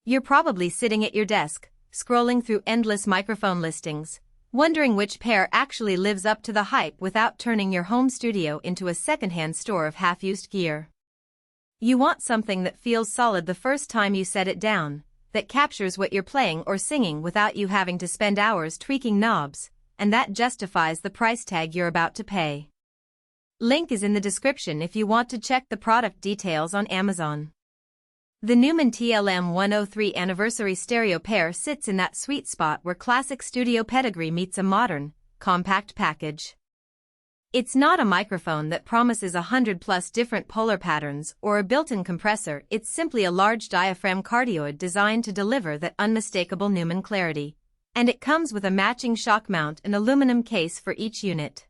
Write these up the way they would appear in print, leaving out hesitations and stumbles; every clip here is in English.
You're probably sitting at your desk, scrolling through endless microphone listings, wondering which pair actually lives up to the hype without turning your home studio into a secondhand store of half-used gear. You want something that feels solid the first time you set it down, that captures what you're playing or singing without you having to spend hours tweaking knobs, and that justifies the price tag you're about to pay. Link is in the description if you want to check the product details on Amazon. The Neumann TLM 103 Anniversary Stereo Pair sits in that sweet spot where classic studio pedigree meets a modern, compact package. It's not a microphone that promises 100+ different polar patterns or a built-in compressor. It's simply a large diaphragm cardioid designed to deliver that unmistakable Neumann clarity. And it comes with a matching shock mount and aluminum case for each unit.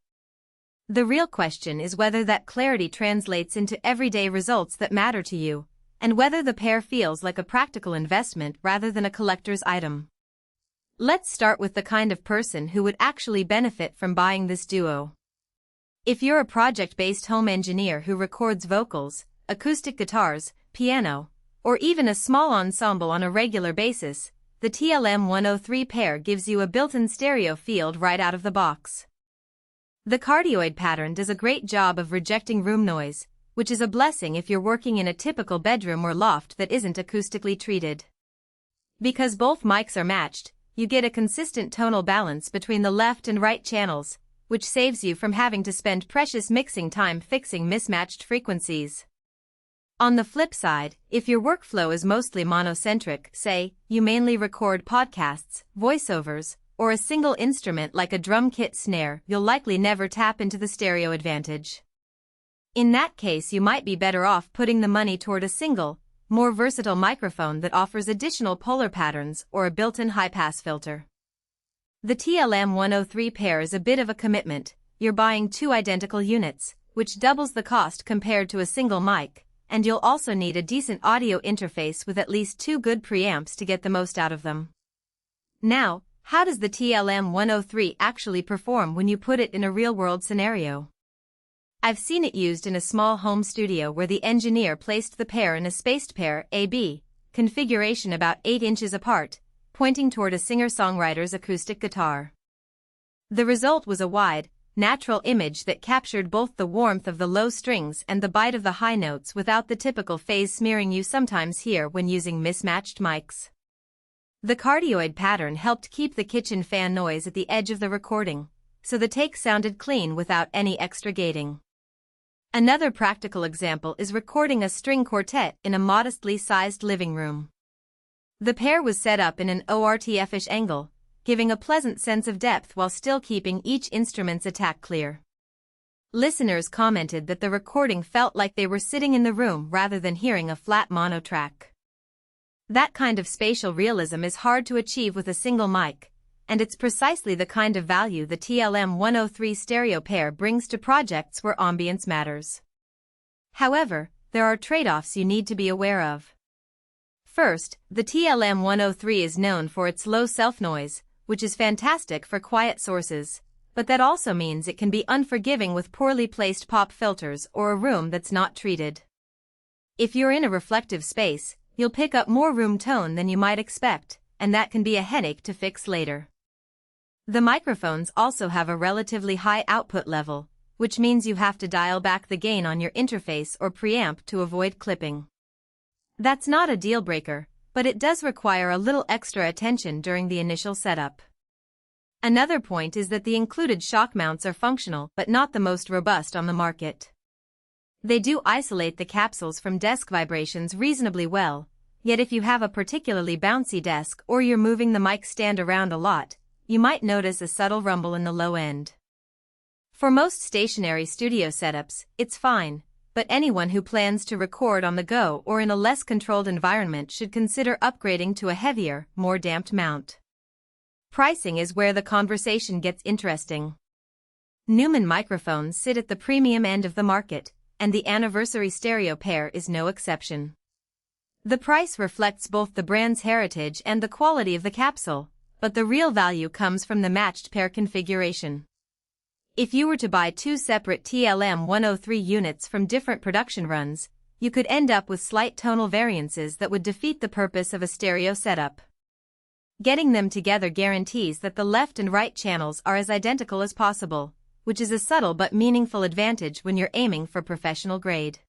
The real question is whether that clarity translates into everyday results that matter to you, and whether the pair feels like a practical investment rather than a collector's item. Let's start with the kind of person who would actually benefit from buying this duo. If you're a project-based home engineer who records vocals, acoustic guitars, piano, or even a small ensemble on a regular basis, the TLM 103 pair gives you a built-in stereo field right out of the box. The cardioid pattern does a great job of rejecting room noise, which is a blessing if you're working in a typical bedroom or loft that isn't acoustically treated. Because both mics are matched, you get a consistent tonal balance between the left and right channels, which saves you from having to spend precious mixing time fixing mismatched frequencies. On the flip side, if your workflow is mostly monocentric, say, you mainly record podcasts, voiceovers, or a single instrument like a drum kit snare, you'll likely never tap into the stereo advantage. In that case, you might be better off putting the money toward a single, more versatile microphone that offers additional polar patterns or a built-in high-pass filter. The TLM 103 pair is a bit of a commitment. You're buying two identical units, which doubles the cost compared to a single mic, and you'll also need a decent audio interface with at least two good preamps to get the most out of them. Now, how does the TLM 103 actually perform when you put it in a real-world scenario? I've seen it used in a small home studio where the engineer placed the pair in a spaced pair A-B configuration about 8 inches apart, pointing toward a singer-songwriter's acoustic guitar. The result was a wide, natural image that captured both the warmth of the low strings and the bite of the high notes without the typical phase smearing you sometimes hear when using mismatched mics. The cardioid pattern helped keep the kitchen fan noise at the edge of the recording, so the take sounded clean without any extra gating. Another practical example is recording a string quartet in a modestly sized living room. The pair was set up in an ORTF-ish angle, giving a pleasant sense of depth while still keeping each instrument's attack clear. Listeners commented that the recording felt like they were sitting in the room rather than hearing a flat mono track. That kind of spatial realism is hard to achieve with a single mic, and it's precisely the kind of value the TLM 103 stereo pair brings to projects where ambience matters. However, there are trade-offs you need to be aware of. First, the TLM 103 is known for its low self-noise, which is fantastic for quiet sources, but that also means it can be unforgiving with poorly placed pop filters or a room that's not treated. If you're in a reflective space, you'll pick up more room tone than you might expect, and that can be a headache to fix later. The microphones also have a relatively high output level, which means you have to dial back the gain on your interface or preamp to avoid clipping. That's not a deal breaker, but it does require a little extra attention during the initial setup. Another point is that the included shock mounts are functional but not the most robust on the market. They do isolate the capsules from desk vibrations reasonably well, yet if you have a particularly bouncy desk or you're moving the mic stand around a lot, you might notice a subtle rumble in the low end. For most stationary studio setups, it's fine, but anyone who plans to record on the go or in a less controlled environment should consider upgrading to a heavier, more damped mount. Pricing is where the conversation gets interesting. Neumann microphones sit at the premium end of the market, and the Anniversary stereo pair is no exception. The price reflects both the brand's heritage and the quality of the capsule, but the real value comes from the matched pair configuration. If you were to buy two separate TLM 103 units from different production runs, you could end up with slight tonal variances that would defeat the purpose of a stereo setup. Getting them together guarantees that the left and right channels are as identical as possible, which is a subtle but meaningful advantage when you're aiming for professional grade.